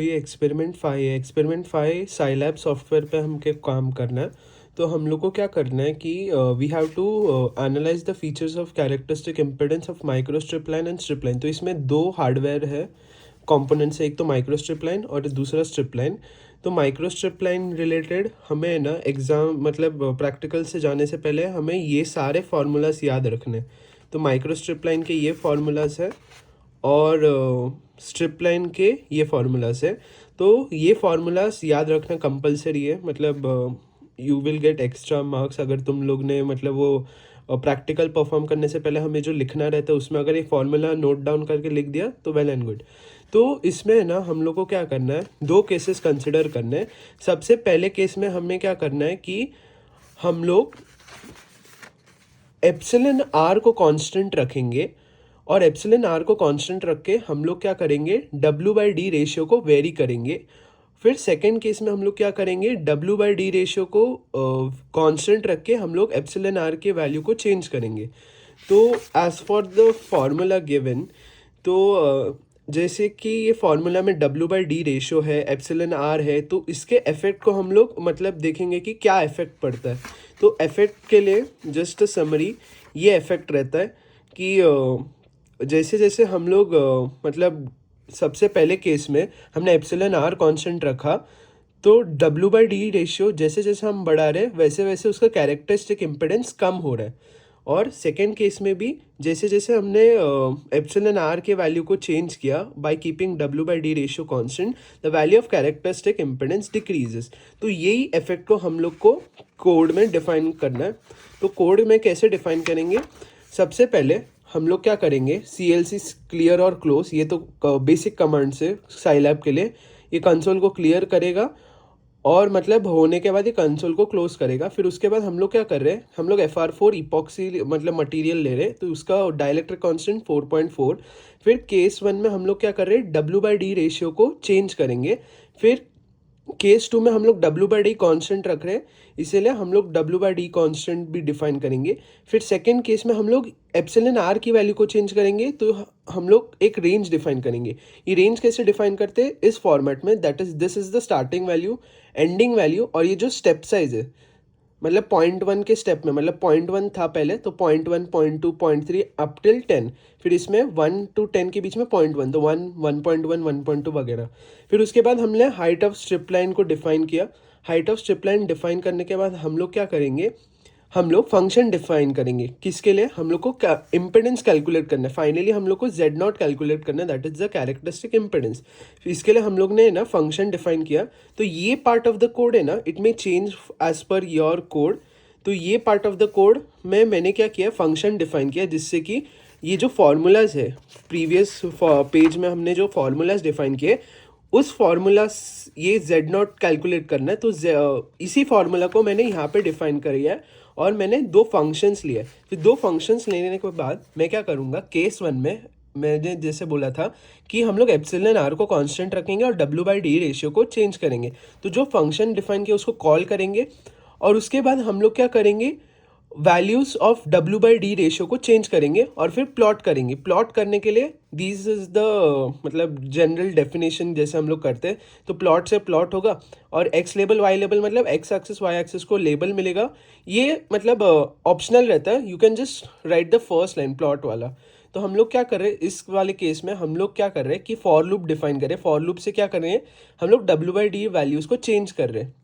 ये एक्सपेरिमेंट 5 है। Experiment 5 Scilab software पे हमके काम करना है। तो हम लोग को क्या करना है कि we have to analyse the features of characteristic impedance of microstrip line and strip line. तो इसमें दो हार्डवेयर है कंपोनेंट्स है, एक तो माइक्रोस्ट्रिप लाइन और दूसरा स्ट्रिप लाइन। तो माइक्रोस्ट्रिप लाइन रिलेटेड हमें ना एग्ज़ाम मतलब प्रैक्टिकल से जाने से पहले हमें ये सारे फार्मूलाज याद रखने। तो माइक्रोस्ट्रिप लाइन के ये फार्मूलाज है और स्ट्रिप लाइन के ये फार्मूलाज है। तो ये फार्मूलाज याद रखना कंपलसरी है, मतलब you will get extra marks अगर तुम लोग ने मतलब वो प्रैक्टिकल परफॉर्म करने से पहले हमें जो लिखना रहता है उसमें अगर ये फार्मूला नोट डाउन करके लिख दिया तो वेल एंड गुड। तो इसमें ना हम लोग को क्या करना है, दो केसेस कंसिडर करने हैं। सबसे पहले केस में हमें क्या करना है कि हम लोग एप्सिलन आर को कांस्टेंट रखेंगे और एप्सिलन आर को कांस्टेंट रख के हम लोग क्या करेंगे, डब्ल्यू बाई डी रेशियो को वेरी करेंगे। फिर सेकेंड केस में हम लोग क्या करेंगे, डब्ल्यू बाई डी रेशियो को कांस्टेंट रख के हम लोग एप्सिलन आर के वैल्यू को चेंज करेंगे। तो as for the formula given, तो जैसे कि ये फार्मूला में डब्ल्यू बाई डी रेशियो है, एप्सिलन आर है, तो इसके इफेक्ट को हम लोग मतलब देखेंगे कि क्या इफेक्ट पड़ता है। तो इफेक्ट के लिए जस्ट समरी, ये इफेक्ट रहता है कि जैसे जैसे हम लोग मतलब सबसे पहले केस में हमने एप्सिलन आर कांस्टेंट रखा, तो डब्ल्यू बाई डी रेशियो जैसे जैसे हम बढ़ा रहे वैसे वैसे उसका कैरेक्टरिस्टिक इम्पिडेंस कम हो रहा है। और सेकेंड केस में भी जैसे जैसे हमने एप्सिलन आर के वैल्यू को चेंज किया by keeping W by D ratio constant, the value of characteristic impedance decreases. तो यही इफेक्ट को हम लोग को कोड में डिफाइन करना है। तो कोड में कैसे डिफाइन करेंगे, सबसे पहले हम लोग क्या करेंगे, सी एल सी क्लियर और क्लोज, ये तो बेसिक कमांड से साइलैब के लिए, ये कंसोल को क्लियर करेगा और मतलब होने के बाद ये कंसोल को क्लोज करेगा। फिर उसके बाद हम लोग क्या कर रहे हैं, हम लोग FR4 इपॉक्सी मतलब मटेरियल ले रहे हैं, तो उसका डाइलेक्ट्रिक कांस्टेंट 4.4। फिर केस 1 में हम लोग क्या कर रहे हैं, डब्ल्यू बाई डी रेशियो को चेंज करेंगे। फिर केस 2 में हम लोग डब्ल्यू बाई डी कॉन्स्टेंट रख रहे हैं, इसीलिए हम लोग डब्ल्यू बाई डी कॉन्स्टेंट भी डिफाइन करेंगे। फिर सेकेंड केस में हम लोग एप्सिलन आर की वैल्यू को चेंज करेंगे, तो हम लोग एक रेंज डिफाइन करेंगे। ये रेंज कैसे डिफाइन करते हैं, इस फॉर्मेट में, that is this is the starting value, ending value, और ये जो स्टेप साइज है मतलब 0.1 के स्टेप में, मतलब 0.1 था पहले, तो 0.1 0.2 0.3 अप टिल 10। फिर इसमें 1 to 10 के बीच में 0.1, तो 1 1.1 1.2 वगैरह। फिर उसके बाद हमने हाइट ऑफ स्ट्रिप लाइन को डिफाइन किया। Height of strip line define करने के बाद हम लोग क्या करेंगे, हम लोग फंक्शन डिफाइन करेंगे। किसके लिए, हम लोग को इम्पिडेंस कैलकुलेट करना है। फाइनली हम लोग को जेड नॉट कैलकुलेट करना है, that is the characteristic impedance. इसके लिए हम लोग ने ना फंक्शन डिफाइन किया। तो ये पार्ट ऑफ द कोड है ना, it may change as per your code. तो ये पार्ट ऑफ द कोड में मैंने क्या किया, फंक्शन डिफाइन किया, जिससे कि ये जो फॉर्मूलाज है, प्रीवियस पेज में हमने जो फॉर्मूलाज डिफाइन किए, उस फार्मूला ये जेड नॉट कैलकुलेट करना है। तो इसी फार्मूला को मैंने यहाँ पे डिफाइन किया है और मैंने दो फंक्शंस लिए। फिर दो फंक्शंस लेने के बाद मैं क्या करूँगा, केस 1 में मैंने जैसे बोला था कि हम लोग एप्सिलन आर को कांस्टेंट रखेंगे और डब्ल्यू बाई डी रेशियो को चेंज करेंगे। तो जो फंक्शन डिफाइन किया उसको कॉल करेंगे और उसके बाद हम लोग क्या करेंगे, values of W by D ratio को चेंज करेंगे और फिर प्लॉट करेंगे। प्लॉट करने के लिए दिस इज द मतलब जनरल डेफिनेशन जैसे हम लोग करते हैं। तो प्लॉट से प्लॉट होगा और एक्स लेबल वाई लेबल मतलब एक्स एक्सिस वाई एक्सिस को लेबल मिलेगा। ये मतलब ऑप्शनल रहता है, you can just right the first line plot वाला। तो हम लोग क्या कर रहे हैं, इस वाले केस में हम लोग क्या कर रहे हैं कि फॉर लूप डिफाइन कर रहे हैं। फॉर लूप से क्या कर रहे हैं, हम लोग डब्ल्यू बाई डी वैल्यूज को चेंज कर रहे हैं।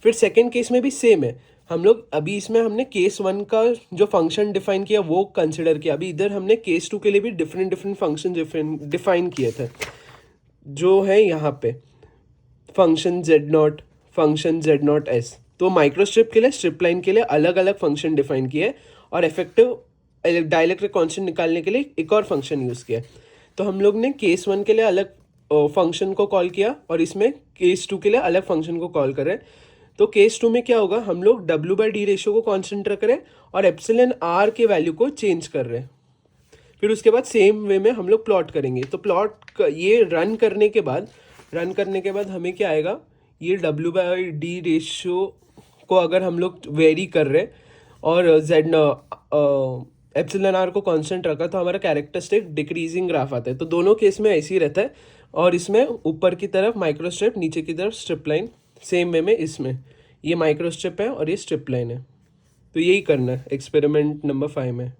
फिर सेकेंड केस में भी सेम है, हम लोग अभी इसमें हमने केस 1 का जो फंक्शन डिफाइन किया वो कंसिडर किया। अभी इधर हमने केस 2 के लिए भी डिफरेंट डिफरेंट फंक्शन डिफाइन किए थे, जो है यहाँ पे function Z not, function Z not S. तो माइक्रोस्ट्रिप के लिए, स्ट्रिप लाइन के लिए अलग अलग फंक्शन डिफाइन किए और इफेक्टिव डाइलेक्ट्रिक कांस्टेंट निकालने के लिए एक और फंक्शन यूज़ किया। तो हम लोग ने केस 1 के लिए अलग फंक्शन को कॉल किया और इसमें केस 2 के लिए अलग फंक्शन को कॉल करें। तो केस 2 में क्या होगा, हम लोग डब्ल्यू बाई डी रेशियो को कांस्टेंट रख रहे हैं और एप्सिलन आर के वैल्यू को चेंज कर रहे हैं। फिर उसके बाद सेम वे में हम लोग प्लॉट करेंगे। तो प्लॉट ये रन करने के बाद हमें क्या आएगा, ये डब्ल्यू बाई डी रेशियो को अगर हम लोग वेरी कर रहे हैं और जेड एप्सिलन आर को कांस्टेंट रखा, तो हमारा कैरेक्टरिस्टिक डिक्रीजिंग ग्राफ आता है। तो दोनों केस में ऐसे ही रहता है और इसमें ऊपर की तरफ माइक्रो स्ट्रिप, नीचे की तरफ स्ट्रिप लाइन, सेम वे में इसमें ये माइक्रो स्ट्रिप है और ये स्ट्रिप लाइन है। तो यही करना है एक्सपेरिमेंट नंबर 5 में।